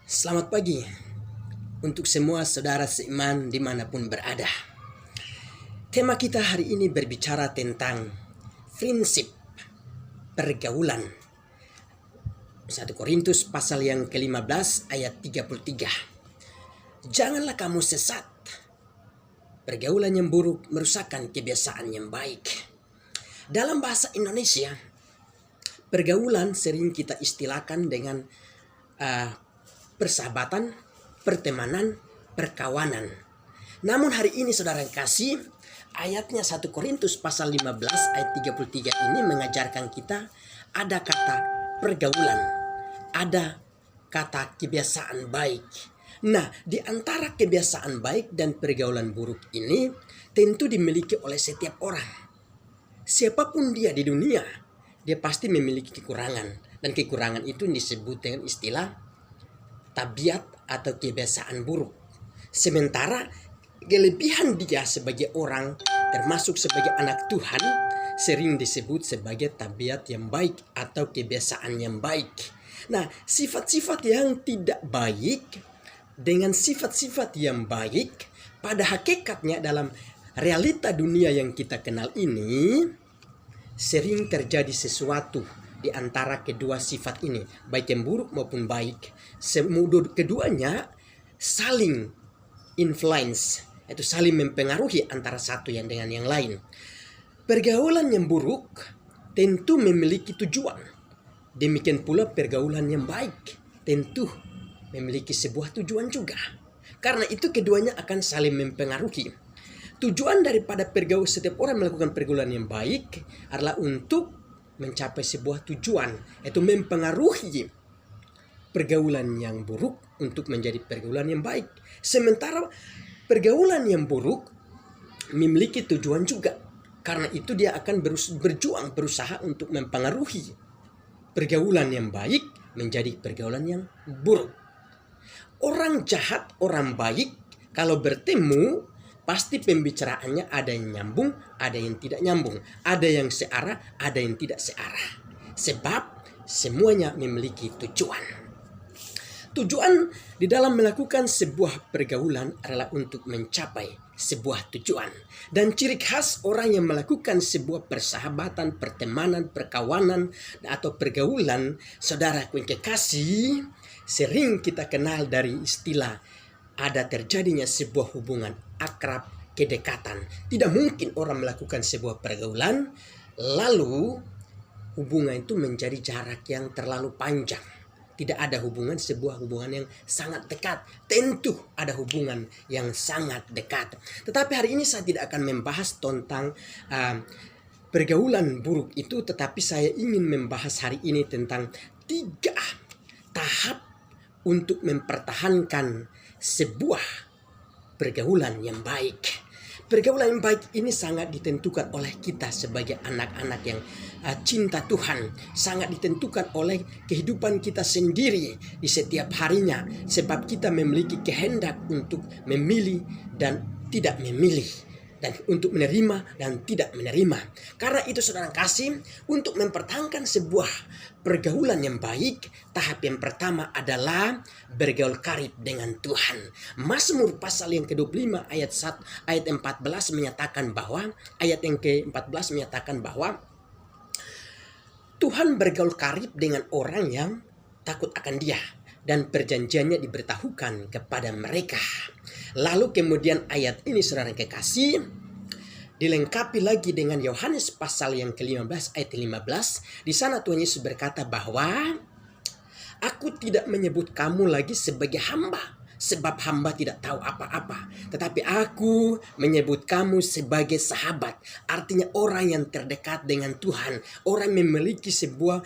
Selamat pagi untuk semua saudara seiman dimanapun berada. Tema kita hari ini berbicara tentang prinsip pergaulan. 1 Korintus pasal yang ke-15 ayat 33. Janganlah kamu sesat. Pergaulan yang buruk merusakkan kebiasaan yang baik. Dalam bahasa Indonesia, pergaulan sering kita istilahkan dengan persahabatan, pertemanan, perkawanan. Namun hari ini saudara yang kasih, ayatnya 1 Korintus pasal 15 ayat 33 ini mengajarkan kita ada kata pergaulan, ada kata kebiasaan baik. Nah, di antara kebiasaan baik dan pergaulan buruk ini tentu dimiliki oleh setiap orang. Siapapun dia di dunia, dia pasti memiliki kekurangan. Dan kekurangan itu disebut dengan istilah tabiat atau kebiasaan buruk. Sementara kelebihan dia sebagai orang, termasuk sebagai anak Tuhan, sering disebut sebagai tabiat yang baik atau kebiasaan yang baik. Nah, sifat-sifat yang tidak baik dengan sifat-sifat yang baik, pada hakikatnya dalam realita dunia yang kita kenal ini, sering terjadi sesuatu di antara kedua sifat ini, baik yang buruk maupun baik. Keduanya saling influence, itu saling mempengaruhi antara satu yang dengan yang lain. Pergaulan yang buruk tentu memiliki tujuan. Demikian pula pergaulan yang baik tentu memiliki sebuah tujuan juga. Karena itu keduanya akan saling mempengaruhi. Tujuan daripada setiap orang melakukan pergaulan yang baik adalah untuk mencapai sebuah tujuan, yaitu mempengaruhi pergaulan yang buruk untuk menjadi pergaulan yang baik. Sementara pergaulan yang buruk memiliki tujuan juga. Karena itu dia akan berusaha untuk mempengaruhi pergaulan yang baik menjadi pergaulan yang buruk. Orang jahat, orang baik kalau bertemu pasti pembicaraannya ada yang nyambung, ada yang tidak nyambung. Ada yang searah, ada yang tidak searah. Sebab semuanya memiliki tujuan. Tujuan di dalam melakukan sebuah pergaulan adalah untuk mencapai sebuah tujuan. Dan ciri khas orang yang melakukan sebuah persahabatan, pertemanan, perkawanan, atau pergaulan, saudara yang kekasih, sering kita kenal dari istilah ada terjadinya sebuah hubungan akrab, kedekatan. Tidak mungkin orang melakukan sebuah pergaulan lalu hubungan itu menjadi jarak yang terlalu panjang. Tidak ada sebuah hubungan yang sangat dekat. Tentu ada hubungan yang sangat dekat. Tetapi hari ini saya tidak akan membahas tentang pergaulan buruk itu, tetapi saya ingin membahas hari ini tentang 3 tahap untuk mempertahankan sebuah pergaulan yang baik. Pergaulan yang baik ini sangat ditentukan oleh kita sebagai anak-anak yang cinta Tuhan. Sangat ditentukan oleh kehidupan kita sendiri di setiap harinya. Sebab kita memiliki kehendak untuk memilih dan tidak memilih. Dan untuk menerima dan tidak menerima. Karena itu saudara kasih, untuk mempertahankan sebuah pergaulan yang baik, tahap yang pertama adalah bergaul karib dengan Tuhan. Mazmur pasal yang ke-25 ayat 14 menyatakan bahwa, ayat yang ke-14 menyatakan bahwa Tuhan bergaul karib dengan orang yang takut akan Dia, dan perjanjiannya diberitahukan kepada mereka. Lalu kemudian ayat ini saudara kekasih dilengkapi lagi dengan Yohanes pasal yang ke-15 ayat 15. Di sana Tuhan Yesus berkata bahwa aku tidak menyebut kamu lagi sebagai hamba, sebab hamba tidak tahu apa-apa. Tetapi aku menyebut kamu sebagai sahabat. Artinya orang yang terdekat dengan Tuhan. Orang yang memiliki sebuah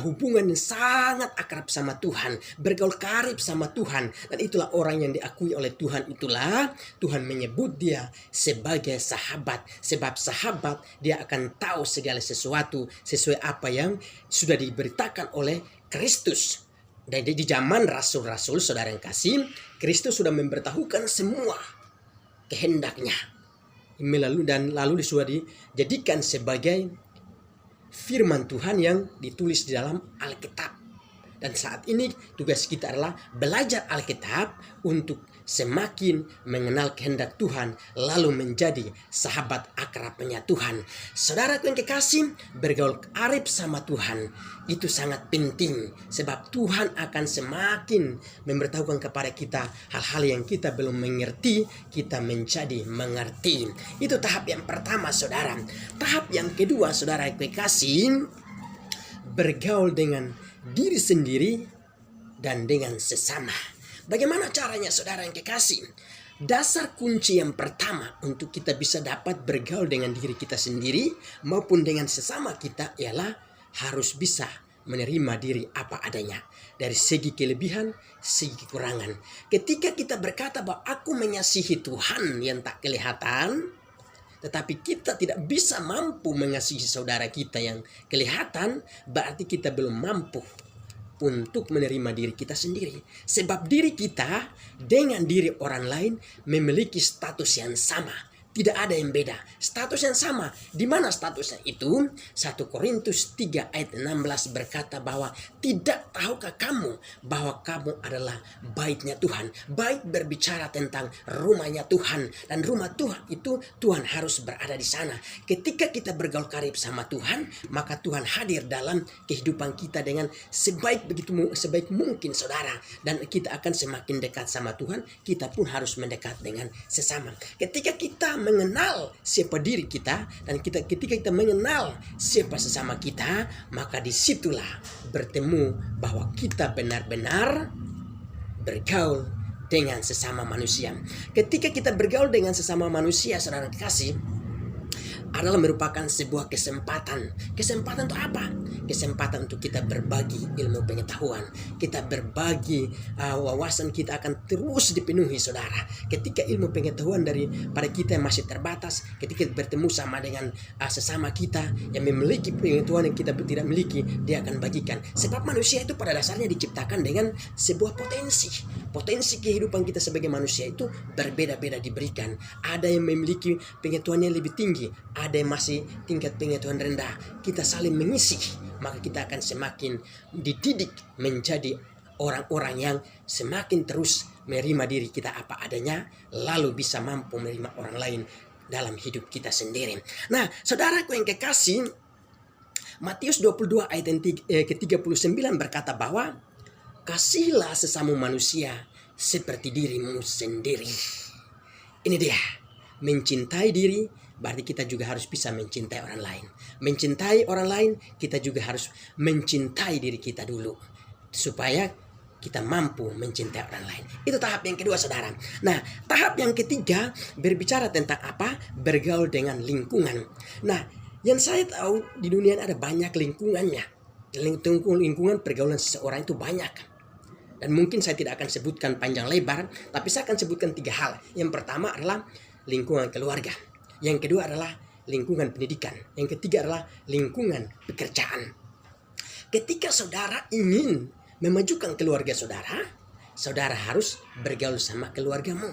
hubungan yang sangat akrab sama Tuhan. Bergaul karib sama Tuhan. Dan itulah orang yang diakui oleh Tuhan. Itulah Tuhan menyebut dia sebagai sahabat. Sebab sahabat dia akan tahu segala sesuatu sesuai apa yang sudah diberitakan oleh Kristus. Dan di zaman rasul-rasul saudara yang kasih, Kristus sudah memberitahukan semua kehendaknya. Lalu sudah dijadikan sebagai firman Tuhan yang ditulis di dalam Alkitab. Dan saat ini tugas kita adalah belajar Alkitab untuk semakin mengenal kehendak Tuhan, lalu menjadi sahabat akrabnya Tuhan. Saudaraku yang kekasih, bergaul karib sama Tuhan itu sangat penting, sebab Tuhan akan semakin memberitahukan kepada kita hal-hal yang kita belum mengerti, kita menjadi mengerti. Itu tahap yang pertama, saudara. Tahap yang kedua, saudara yang kekasih, bergaul dengan diri sendiri dan dengan sesama. Bagaimana caranya, saudara yang kekasih? Dasar kunci yang pertama untuk kita bisa dapat bergaul dengan diri kita sendiri maupun dengan sesama kita ialah harus bisa menerima diri apa adanya. Dari segi kelebihan, segi kekurangan. Ketika kita berkata bahwa aku mengasihi Tuhan yang tak kelihatan, tetapi kita tidak bisa mampu mengasihi saudara kita yang kelihatan, berarti kita belum mampu untuk menerima diri kita sendiri. Sebab diri kita dengan diri orang lain memiliki status yang sama. Tidak ada yang beda. Status yang sama. Di mana statusnya itu? 1 Korintus 3 ayat 16 berkata bahwa tidak tahukah kamu bahwa kamu adalah baitnya Tuhan. Bait berbicara tentang rumahnya Tuhan. Dan rumah Tuhan itu Tuhan harus berada di sana. Ketika kita bergaul karib sama Tuhan, maka Tuhan hadir dalam kehidupan kita dengan sebaik mungkin, saudara. Dan kita akan semakin dekat sama Tuhan, kita pun harus mendekat dengan sesama. Ketika kita mengenal siapa diri kita dan ketika kita mengenal siapa sesama kita, maka disitulah bertemu bahwa kita benar-benar bergaul dengan sesama manusia. Ketika kita bergaul dengan sesama manusia, saudara kasih, adalah merupakan sebuah kesempatan. Kesempatan untuk apa? Kesempatan untuk kita berbagi ilmu pengetahuan. Kita berbagi wawasan kita akan terus dipenuhi, saudara. Ketika ilmu pengetahuan daripada kita yang masih terbatas, ketika bertemu sama dengan sesama kita yang memiliki pengetahuan yang kita tidak miliki, dia akan bagikan. Sebab manusia itu pada dasarnya diciptakan dengan sebuah potensi. Potensi kehidupan kita sebagai manusia itu berbeda-beda diberikan. Ada yang memiliki pengetahuan yang lebih tinggi, ada yang masih tingkat pengetahuan rendah. Kita saling mengisi, maka kita akan semakin dididik menjadi orang-orang yang semakin terus menerima diri kita apa adanya, lalu bisa mampu menerima orang lain dalam hidup kita sendiri. Nah, saudaraku yang kekasih, Matius 22 ayat ke-39 berkata bahwa kasihilah sesama manusia seperti dirimu sendiri. Ini dia, mencintai diri, berarti kita juga harus bisa mencintai orang lain. Mencintai orang lain, kita juga harus mencintai diri kita dulu, supaya kita mampu mencintai orang lain. Itu tahap yang kedua, saudara. Nah, tahap yang ketiga berbicara tentang apa? Bergaul dengan lingkungan. Nah, yang saya tahu di dunia ini ada banyak lingkungannya. Lingkungan pergaulan seseorang itu banyak. Dan mungkin saya tidak akan sebutkan panjang lebar, tapi saya akan sebutkan 3 hal. Yang pertama adalah lingkungan keluarga. Yang kedua adalah lingkungan pendidikan. Yang ketiga adalah lingkungan pekerjaan. Ketika saudara ingin memajukan keluarga saudara, saudara harus bergaul sama keluargamu.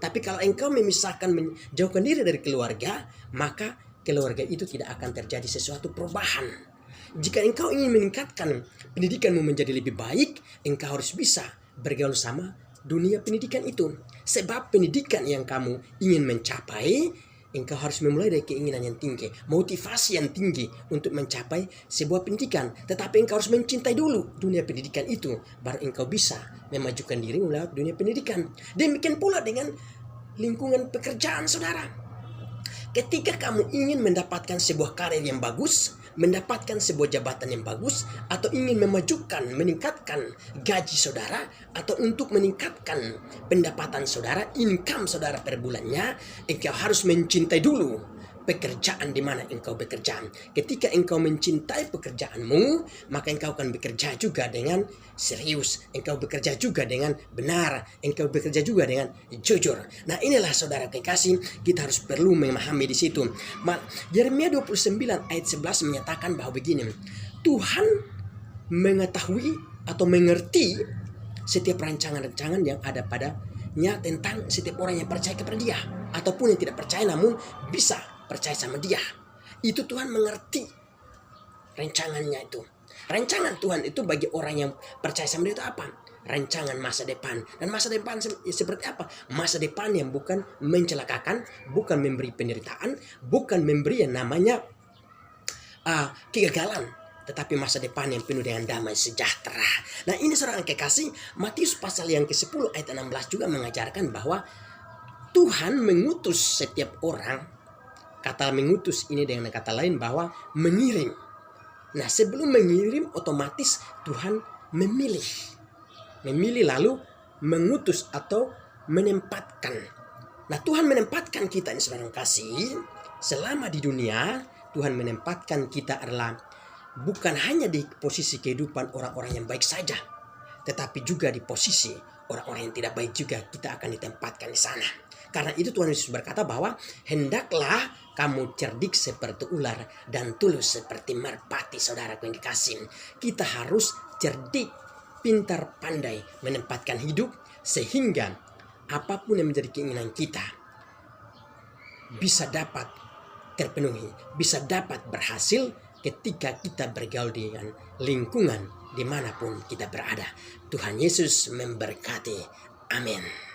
Tapi kalau engkau memisahkan, menjauhkan diri dari keluarga, maka keluarga itu tidak akan terjadi sesuatu perubahan. Jika engkau ingin meningkatkan pendidikanmu menjadi lebih baik, engkau harus bisa bergaul sama dunia pendidikan itu. Sebab pendidikan yang kamu ingin mencapai, engkau harus memulai dari keinginan yang tinggi, motivasi yang tinggi untuk mencapai sebuah pendidikan. Tetapi engkau harus mencintai dulu dunia pendidikan itu, baru engkau bisa memajukan diri melalui dunia pendidikan. Demikian pula dengan lingkungan pekerjaan, saudara. Ketika kamu ingin mendapatkan sebuah karir yang bagus, mendapatkan sebuah jabatan yang bagus, atau ingin memajukan, meningkatkan gaji saudara, atau untuk meningkatkan pendapatan saudara, income saudara per bulannya, engkau harus mencintai dulu pekerjaan di mana engkau bekerja. Ketika engkau mencintai pekerjaanmu, maka engkau akan bekerja juga dengan serius. Engkau bekerja juga dengan benar. Engkau bekerja juga dengan jujur. Nah, inilah saudara kekasih, kita harus perlu memahami di situ. Yeremia 29 ayat 11 menyatakan bahwa begini, Tuhan mengetahui atau mengerti setiap rancangan-rancangan yang ada padanya tentang setiap orang yang percaya kepada dia, ataupun yang tidak percaya namun bisa percaya sama dia. Itu Tuhan mengerti rancangannya itu. Rancangan Tuhan itu bagi orang yang percaya sama dia itu apa? Rancangan masa depan. Dan masa depan seperti apa? Masa depan yang bukan mencelakakan, bukan memberi penderitaan, bukan memberi yang namanya kegagalan, tetapi masa depan yang penuh dengan damai sejahtera. Nah ini saudara kekasih, Matius pasal yang ke-10 ayat 16 juga mengajarkan bahwa Tuhan mengutus setiap orang. Kata mengutus ini dengan kata lain bahwa mengirim. Nah sebelum mengirim otomatis Tuhan memilih. Memilih lalu mengutus atau menempatkan. Nah Tuhan menempatkan kita ini saudara kasih. Selama di dunia Tuhan menempatkan kita adalah bukan hanya di posisi kehidupan orang-orang yang baik saja, tetapi juga di posisi orang-orang yang tidak baik juga kita akan ditempatkan di sana. Karena itu Tuhan Yesus berkata bahwa hendaklah kamu cerdik seperti ular dan tulus seperti merpati. Saudaraku yang dikasih, kita harus cerdik, pintar, pandai menempatkan hidup sehingga apapun yang menjadi keinginan kita bisa dapat terpenuhi, bisa dapat berhasil ketika kita bergaul dengan lingkungan dimanapun kita berada. Tuhan Yesus memberkati. Amin.